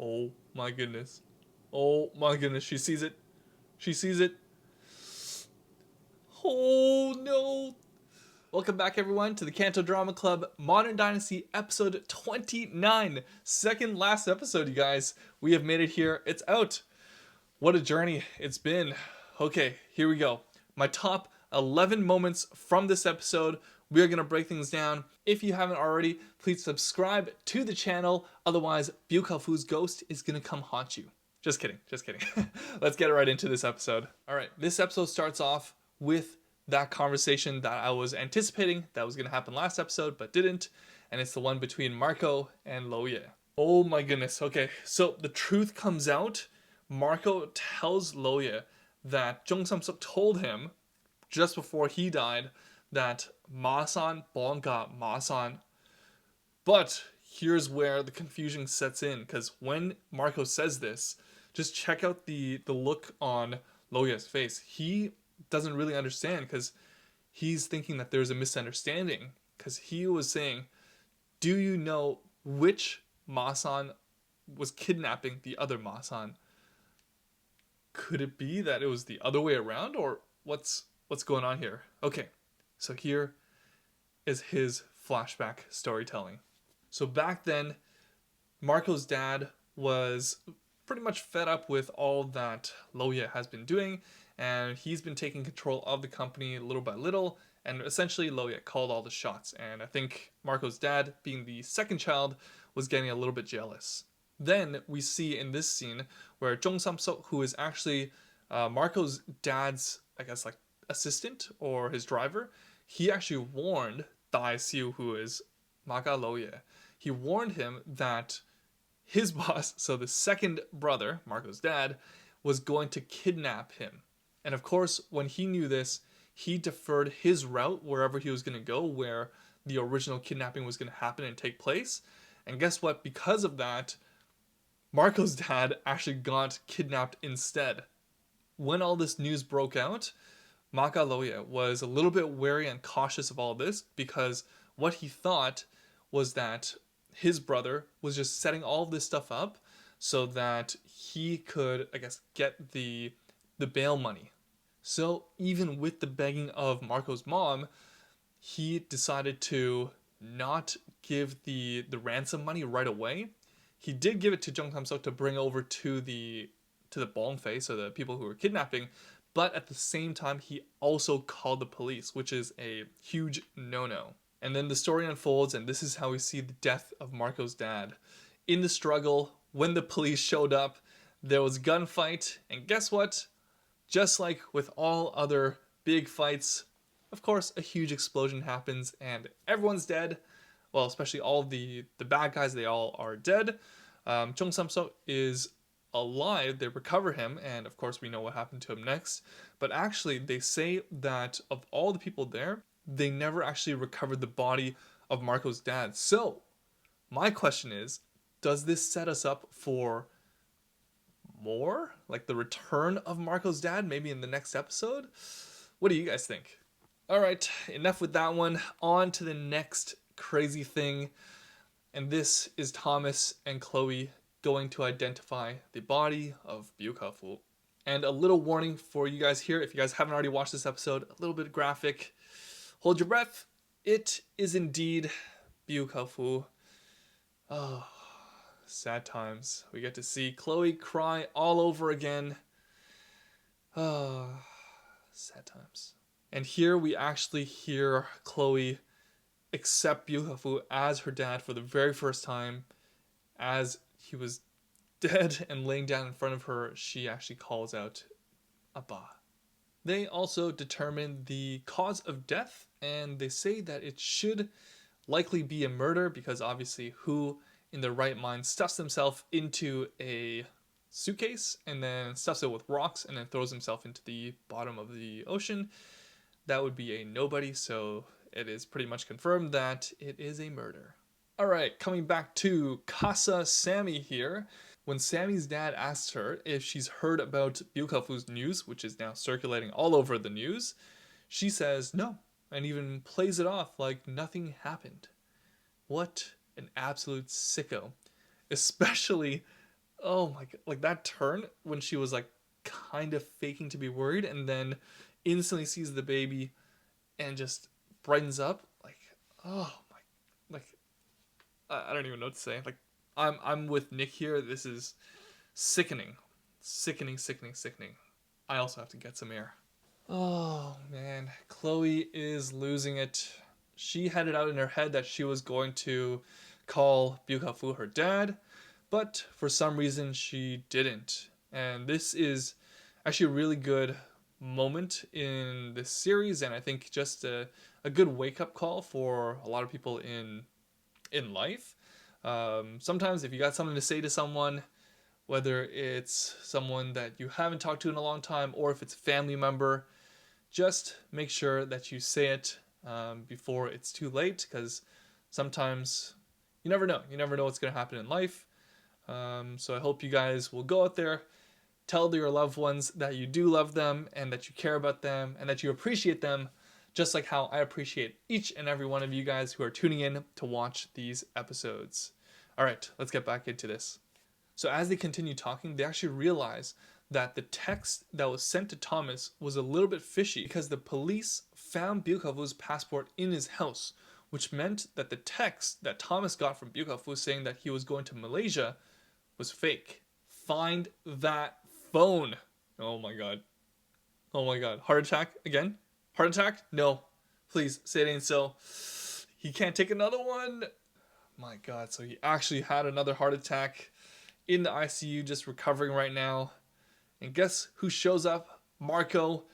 Oh my goodness. Oh my goodness. She sees it. She sees it. Oh no. Welcome back, everyone, to the Canto Drama Club Modern Dynasty episode 29. Second last episode, you guys. We have made it here. It's out. What a journey it's been. Okay, here we go. My top 11 moments from this episode. We are going to break things down. If you haven't already, please subscribe to the channel. Otherwise, Byukafu's ghost is going to come haunt you. Just kidding. Just kidding. Let's get right into this episode. All right, this episode starts off with that conversation that I was anticipating that was going to happen last episode, but didn't. And it's the one between Marco and Loye. Oh my goodness. Okay, so the truth comes out. Marco tells Loye that Jung Sam-suk told him just before he died that Ma-san bonga Ma-san. But here's where the confusion sets in, because when Marco says this, just check out the look on Loye's face. He doesn't really understand because he's thinking that there's a misunderstanding, because he was saying, do you know which Ma-san was kidnapping the other Ma-san? Could it be that it was the other way around, or what's going on here? Okay, so here is his flashback storytelling. So back then, Marco's dad was pretty much fed up with all that Loye has been doing, and he's been taking control of the company little by little, and essentially Loye called all the shots, and I think Marco's dad, being the second child, was getting a little bit jealous. Then we see in this scene where Jung Sam-suk, who is actually Marco's dad's, I guess, like assistant or his driver, he actually warned Dae-seo, who is Maga Loye. He warned him that his boss, so the second brother, Marco's dad, was going to kidnap him. And of course, when he knew this, he deferred his route wherever he was going to go, where the original kidnapping was going to happen and take place. And guess what? Because of that, Marco's dad actually got kidnapped instead. When all this news broke out, Maga Loye was a little bit wary and cautious of all this, because what he thought was that his brother was just setting all of this stuff up so that he could, I guess, get the bail money. So even with the begging of Marco's mom, he decided to not give the ransom money right away. He did give it to Jung Sam-suk to bring over to the Bongfei, so the people who were kidnapping, but at the same time he also called the police, which is a huge no-no. And then the story unfolds, and this is how we see the death of Marco's dad. In the struggle, when the police showed up, there was gunfight, and guess what? Just like with all other big fights, of course, a huge explosion happens, and everyone's dead. Well, especially all the bad guys, they all are dead. Jung Sam-suk is alive. They recover him, and of course we know what happened to him next. But actually, they say that of all the people there, they never actually recovered the body of Marco's dad. So, my question is, does this set us up for more? Like the return of Marco's dad, maybe in the next episode? What do you guys think? Alright, enough with that one. On to the next crazy thing. And this is Thomas and Chloe going to identify the body of Byukafu. And a little warning for you guys here, if you guys haven't already watched this episode, a little bit graphic. Hold your breath. It is indeed Byukafu. Oh, sad times. We get to see Chloe cry all over again. Oh, sad times. And here we actually hear Chloe accept Byukafu as her dad for the very first time. As he was dead and laying down in front of her, she actually calls out Abba. They also determine the cause of death, and they say that it should likely be a murder, because obviously who in their right mind stuffs himself into a suitcase and then stuffs it with rocks and then throws himself into the bottom of the ocean? That would be a nobody, so it is pretty much confirmed that it is a murder. Alright, coming back to Casa Sammy here. When Sammy's dad asks her if she's heard about Byukafu's news, which is now circulating all over the news, she says no, and even plays it off like nothing happened. What an absolute sicko. Especially Oh my god, like that turn when she was like kind of faking to be worried and then instantly sees the baby and just brightens up. Like, oh my, like I don't even know what to say. Like, I'm with Nick here. This is sickening, sickening, sickening, sickening. I also have to get some air. Oh man, Chloe is losing it. She had it out in her head that she was going to call Byukafu her dad, but for some reason she didn't. And this is actually a really good moment in this series, and I think just a good wake up call for a lot of people in life. Sometimes if you got something to say to someone, whether it's someone that you haven't talked to in a long time or if it's a family member, just make sure that you say it before it's too late, because sometimes you never know. You never know what's going to happen in life. So I hope you guys will go out there, tell your loved ones that you do love them and that you care about them and that you appreciate them, just like how I appreciate each and every one of you guys who are tuning in to watch these episodes. All right, let's get back into this. So as they continue talking, they actually realize that the text that was sent to Thomas was a little bit fishy because the police found Byukafu's passport in his house, which meant that the text that Thomas got from Byukafu saying that he was going to Malaysia was fake. Find that phone. Oh my god. Oh my god. Heart attack again? Heart attack? No. Please say it ain't so. He can't take another one. My god, so he actually had another heart attack in the ICU, just recovering right now. And guess who shows up? Marco,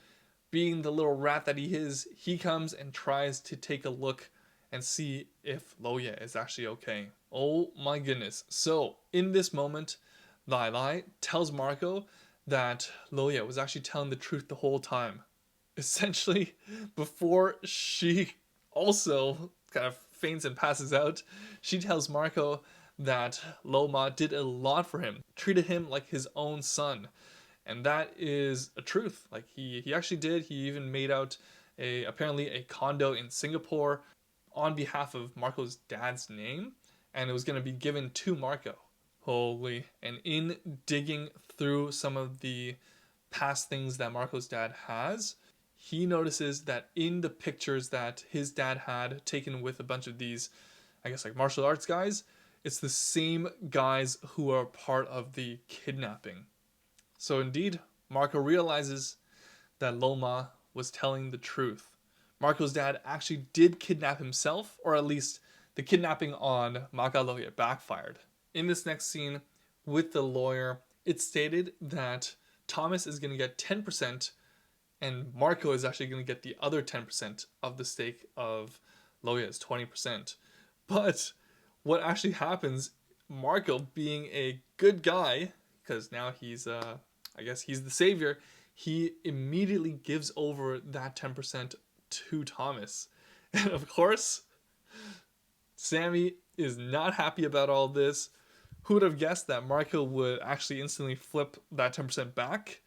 being the little rat that he is, he comes and tries to take a look and see if Loya is actually okay. Oh my goodness. So, in this moment, Lai Lai tells Marco that Loya was actually telling the truth the whole time. Essentially, before she also kind of faints and passes out, she tells Marco that Loma did a lot for him, treated him like his own son. And that is a truth. Like he actually did. He even made out apparently a condo in Singapore on behalf of Marco's dad's name, and it was going to be given to Marco. Holy. And in digging through some of the past things that Marco's dad has, he notices that in the pictures that his dad had taken with a bunch of these, I guess, like martial arts guys, it's the same guys who are part of the kidnapping. So indeed, Marco realizes that Loma was telling the truth. Marco's dad actually did kidnap himself, or at least the kidnapping on Magaloya backfired. In this next scene with the lawyer, it's stated that Thomas is going to get 10% and Marco is actually going to get the other 10% of the stake of Loya's 20%. But what actually happens, Marco being a good guy, because now he's I guess he's the savior, he immediately gives over that 10% to Thomas. And of course, Sammy is not happy about all this. Who would have guessed that Marco would actually instantly flip that 10% back?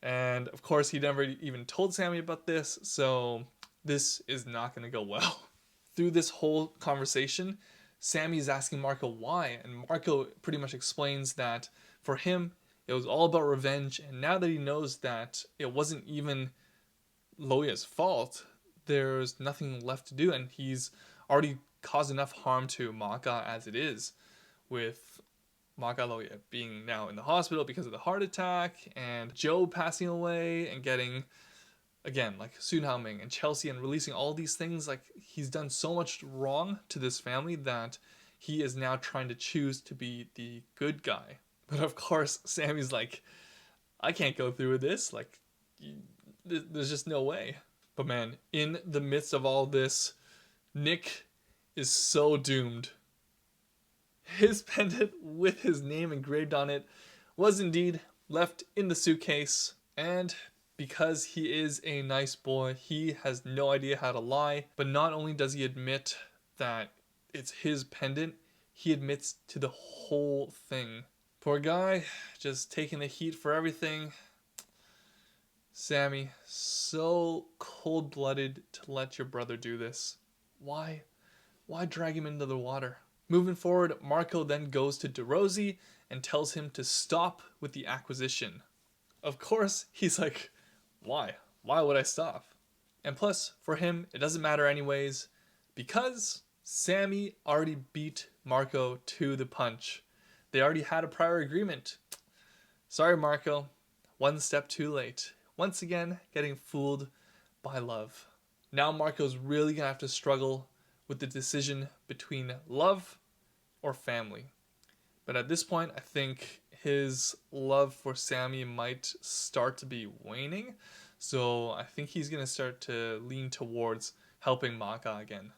And of course, he never even told Sammy about this, so this is not going to go well. Through this whole conversation, Sammy is asking Marco why, and Marco pretty much explains that for him, it was all about revenge, and now that he knows that it wasn't even Loya's fault, there's nothing left to do, and he's already caused enough harm to Maka as it is, with Maka Loya being now in the hospital because of the heart attack, and Joe passing away and getting, again, like Sun Haoming and Chelsea and releasing all these things. Like, he's done so much wrong to this family that he is now trying to choose to be the good guy. But of course, Sammy's like, I can't go through with this. Like, there's just no way. But man, in the midst of all this, Nick is so doomed. His pendant with his name engraved on it was indeed left in the suitcase, and because he is a nice boy, he has no idea how to lie. But not only does he admit that it's his pendant, he admits to the whole thing. Poor guy, just taking the heat for everything. Sammy, so cold-blooded to let your brother do this. Why drag him into the water? Moving forward, Marco then goes to DeRosie and tells him to stop with the acquisition. Of course, he's like, why? Why would I stop? And plus, for him, it doesn't matter anyways, because Sammy already beat Marco to the punch. They already had a prior agreement. Sorry, Marco. One step too late. Once again, getting fooled by love. Now Marco's really going to have to struggle with the decision between love or family. But at this point, I think his love for Sammy might start to be waning. So I think he's going to start to lean towards helping Maka again.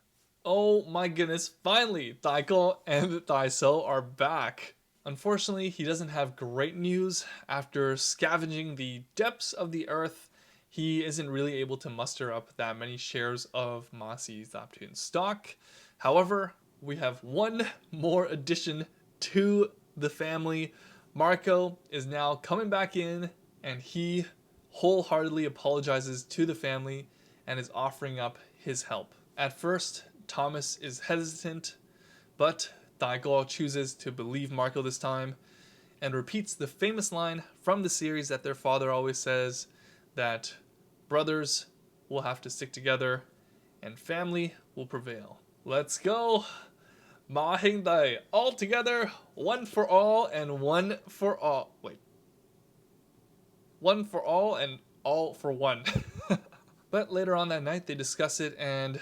Oh my goodness, finally, Daiko and Daiso are back. Unfortunately, he doesn't have great news. After scavenging the depths of the earth, he isn't really able to muster up that many shares of Masi's Zaptune stock. However, we have one more addition to the family. Marco is now coming back in, and he wholeheartedly apologizes to the family and is offering up his help. At first, Thomas is hesitant, but Daigo chooses to believe Marco this time and repeats the famous line from the series that their father always says, that brothers will have to stick together and family will prevail. Let's go! Mahingdai, all together, one for all and one for all. Wait. One for all and all for one. But later on that night, they discuss it, and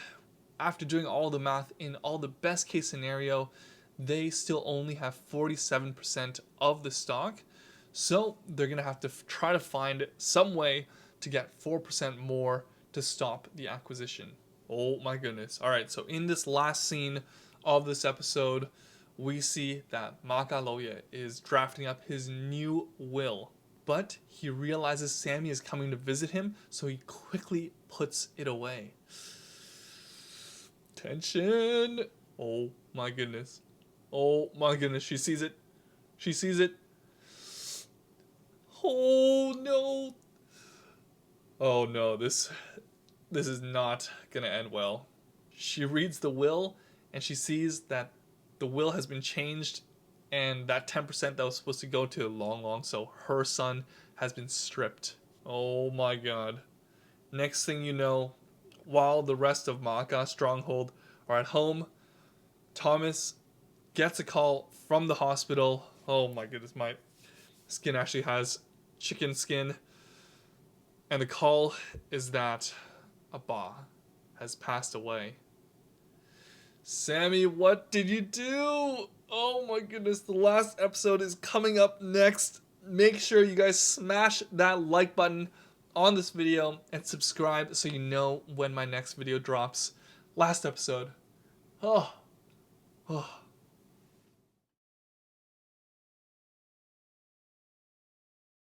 after doing all the math in all the best case scenario, they still only have 47% of the stock. So they're going to have to try to find some way to get 4% more to stop the acquisition. Oh my goodness. All right, so in this last scene of this episode, we see that Maka Loye is drafting up his new will. But he realizes Sammy is coming to visit him, so he quickly puts it away. Tension. Oh my goodness. Oh my goodness, she sees it. She sees it. Oh no. Oh no, this is not gonna end well. She reads the will and she sees that the will has been changed, and that 10% that was supposed to go to Long Long, so her son, has been stripped. Oh my god. Next thing you know, while the rest of Maka Stronghold are at home, Thomas gets a call from the hospital. Oh my goodness, my skin actually has chicken skin. And the call is that Abba has passed away. Sammy, what did you do? Oh my goodness, the last episode is coming up next. Make sure you guys smash that like button on this video and subscribe so you know when my next video drops. Last episode. Oh.